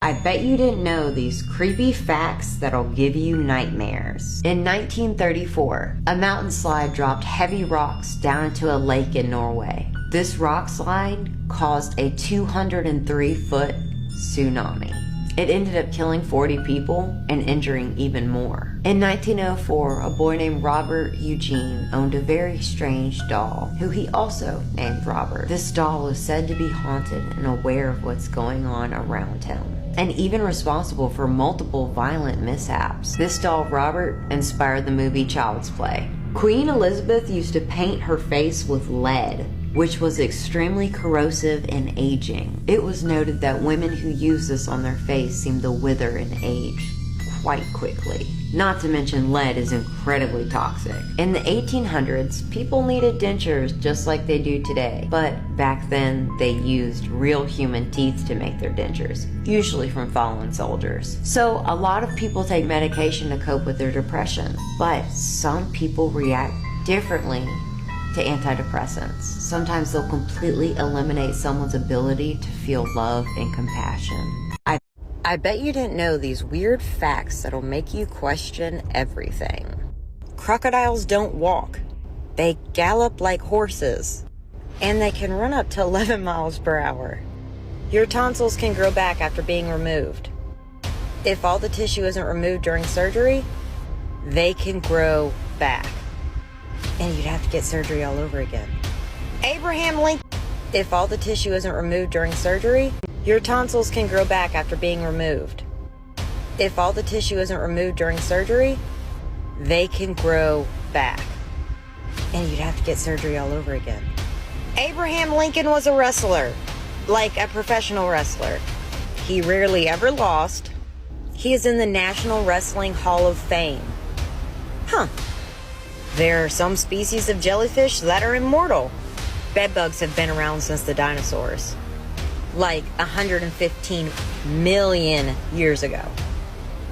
I bet you didn't know these creepy facts that'll give you nightmares. In 1934, a mountain slide dropped heavy rocks down into a lake in Norway. This rock slide caused a 203-foot tsunami. It ended up killing 40 people and injuring even more. In 1904, a boy named Robert Eugene owned a very strange doll, who he also named Robert. This doll is said to be haunted and aware of what's going on around him, and even responsible for multiple violent mishaps. This doll, Robert, inspired the movie Child's Play. Queen Elizabeth used to paint her face with lead, which was extremely corrosive and aging. It was noted that women who use this on their face seem to wither and age quite quickly. Not to mention lead is incredibly toxic. In the 1800s, people needed dentures just like they do today, but back then they used real human teeth to make their dentures, usually from fallen soldiers. So a lot of people take medication to cope with their depression, but some people react differently to antidepressants. Sometimes they'll completely eliminate someone's ability to feel love and compassion. I bet you didn't know these weird facts that'll make you question everything. Crocodiles don't walk. They gallop like horses. And they can run up to 11 miles per hour. Your tonsils can grow back after being removed. If all the tissue isn't removed during surgery, they can grow back. And you'd have to get surgery all over again. Abraham Lincoln. If all the tissue isn't removed during surgery, your tonsils can grow back after being removed. If all the tissue isn't removed during surgery, they can grow back. And you'd have to get surgery all over again. Abraham Lincoln was a wrestler, like a professional wrestler. He rarely ever lost. He is in the National Wrestling Hall of Fame. Huh. There are some species of jellyfish that are immortal. Bedbugs have been around since the dinosaurs, like 115 million years ago.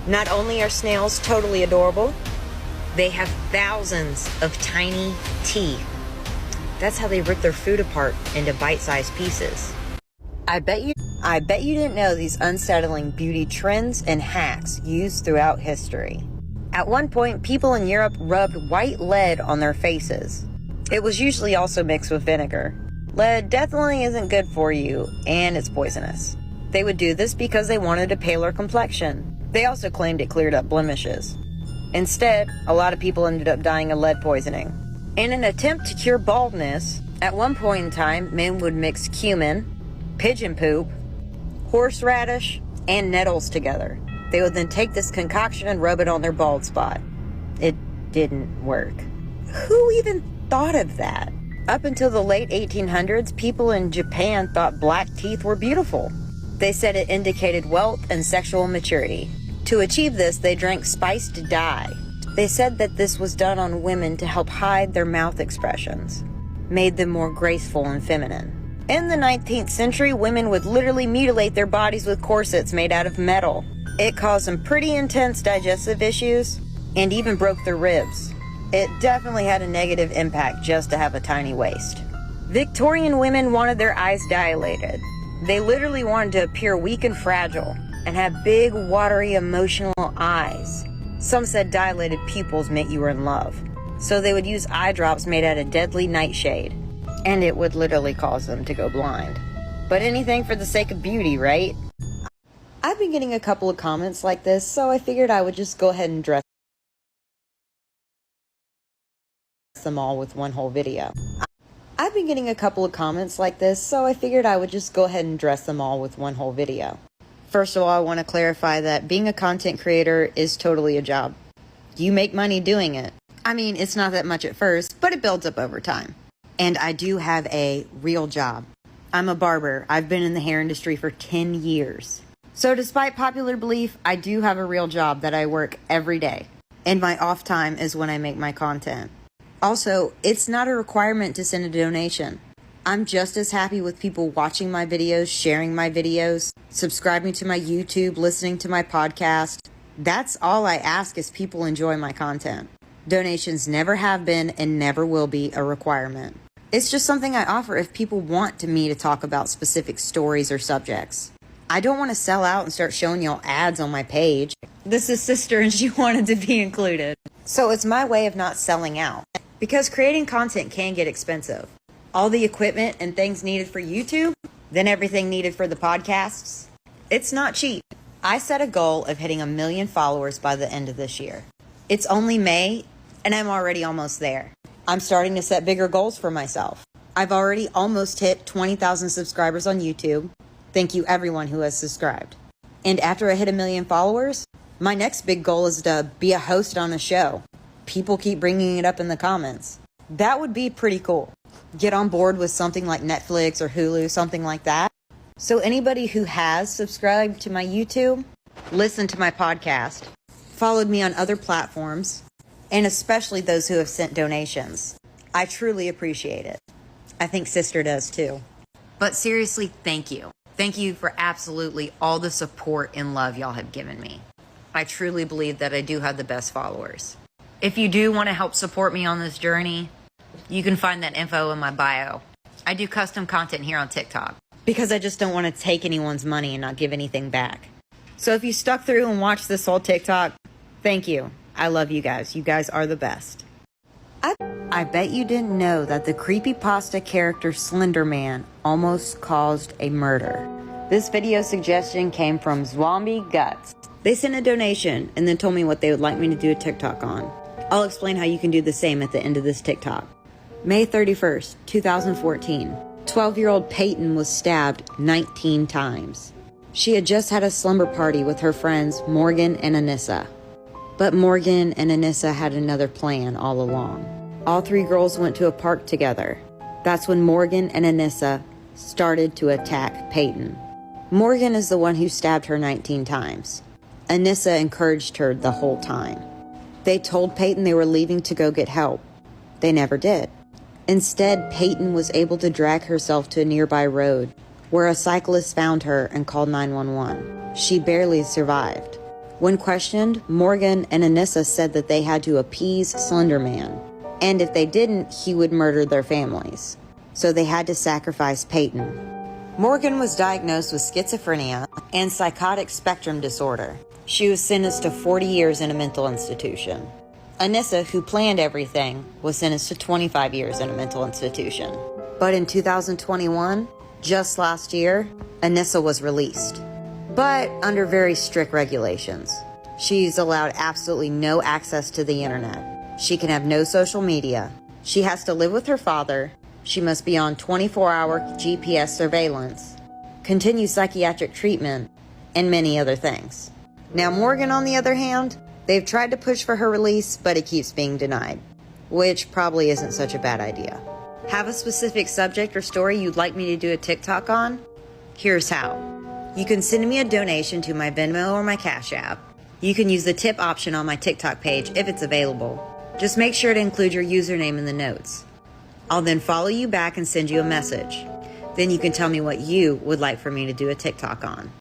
Not only are snails totally adorable, they have thousands of tiny teeth. That's how they rip their food apart into bite-sized pieces. I bet you didn't know these unsettling beauty trends and hacks used throughout history. At one point, people in Europe rubbed white lead on their faces. It was usually also mixed with vinegar. Lead definitely isn't good for you, and it's poisonous. They would do this because they wanted a paler complexion. They also claimed it cleared up blemishes. Instead, a lot of people ended up dying of lead poisoning. In an attempt to cure baldness, at one point in time, men would mix cumin, pigeon poop, horseradish, and nettles together. They would then take this concoction and rub it on their bald spot. It didn't work. Who even thought of that? Up until the late 1800s, people in Japan thought black teeth were beautiful. They said it indicated wealth and sexual maturity. To achieve this, they drank spiced dye. They said that this was done on women to help hide their mouth expressions, made them more graceful and feminine. In the 19th century, women would literally mutilate their bodies with corsets made out of metal. It caused some pretty intense digestive issues and even broke their ribs. It definitely had a negative impact just to have a tiny waist. Victorian women wanted their eyes dilated. They literally wanted to appear weak and fragile and have big, watery, emotional eyes. Some said dilated pupils meant you were in love. So they would use eye drops made out of deadly nightshade, and it would literally cause them to go blind. But anything for the sake of beauty, right? I've been getting a couple of comments like this, so I figured I would just go ahead and address them all with one whole video. I've been getting a couple of comments like this, so I figured I would just go ahead and address them all with one whole video. First of all, I want to clarify that being a content creator is totally a job. You make money doing it. I mean, it's not that much at first, but it builds up over time. And I do have a real job. I'm a barber. I've been in the hair industry for 10 years. So despite popular belief, I do have a real job that I work every day. And my off time is when I make my content. Also, it's not a requirement to send a donation. I'm just as happy with people watching my videos, sharing my videos, subscribing to my YouTube, listening to my podcast. That's all I ask is people enjoy my content. Donations never have been and never will be a requirement. It's just something I offer if people want me to talk about specific stories or subjects. I don't want to sell out and start showing y'all ads on my page. This is sister and she wanted to be included. So it's my way of not selling out. Because creating content can get expensive. All the equipment and things needed for YouTube, then everything needed for the podcasts. It's not cheap. I set a goal of hitting 1 million followers by the end of this year. It's only May, and I'm already almost there. I'm starting to set bigger goals for myself. I've already almost hit 20,000 subscribers on YouTube. Thank you everyone who has subscribed. And after I hit 1 million followers, my next big goal is to be a host on a show. People keep bringing it up in the comments. That would be pretty cool. Get on board with something like Netflix or Hulu, something like that. So anybody who has subscribed to my YouTube, listened to my podcast, followed me on other platforms, and especially those who have sent donations, I truly appreciate it. I think sister does too. But seriously, thank you. Thank you for absolutely all the support and love y'all have given me. I truly believe that I do have the best followers. If you do want to help support me on this journey, you can find that info in my bio. I do custom content here on TikTok because I just don't want to take anyone's money and not give anything back. So if you stuck through and watched this whole TikTok, thank you. I love you guys. You guys are the best. I bet you didn't know that the creepypasta character Slender Man almost caused a murder. This video suggestion came from Zombie Guts. They sent a donation and then told me what they would like me to do a TikTok on. I'll explain how you can do the same at the end of this TikTok. May 31st, 2014. 12-year-old Peyton was stabbed 19 times. She had just had a slumber party with her friends Morgan and Anissa. But Morgan and Anissa had another plan all along. All 3 girls went to a park together. That's when Morgan and Anissa started to attack Peyton. Morgan is the one who stabbed her 19 times. Anissa encouraged her the whole time. They told Peyton they were leaving to go get help. They never did. Instead, Peyton was able to drag herself to a nearby road where a cyclist found her and called 911. She barely survived. When questioned, Morgan and Anissa said that they had to appease Slender Man, and if they didn't, he would murder their families. So they had to sacrifice Peyton. Morgan was diagnosed with schizophrenia and psychotic spectrum disorder. She was sentenced to 40 years in a mental institution. Anissa, who planned everything, was sentenced to 25 years in a mental institution. But in 2021, just last year, Anissa was released. But under very strict regulations. She's allowed absolutely no access to the internet. She can have no social media. She has to live with her father. She must be on 24-hour GPS surveillance, continue psychiatric treatment, and many other things. Now Morgan, on the other hand, they've tried to push for her release, but it keeps being denied, which probably isn't such a bad idea. Have a specific subject or story you'd like me to do a TikTok on? Here's how. You can send me a donation to my Venmo or my Cash App. You can use the tip option on my TikTok page if it's available. Just make sure to include your username in the notes. I'll then follow you back and send you a message. Then you can tell me what you would like for me to do a TikTok on.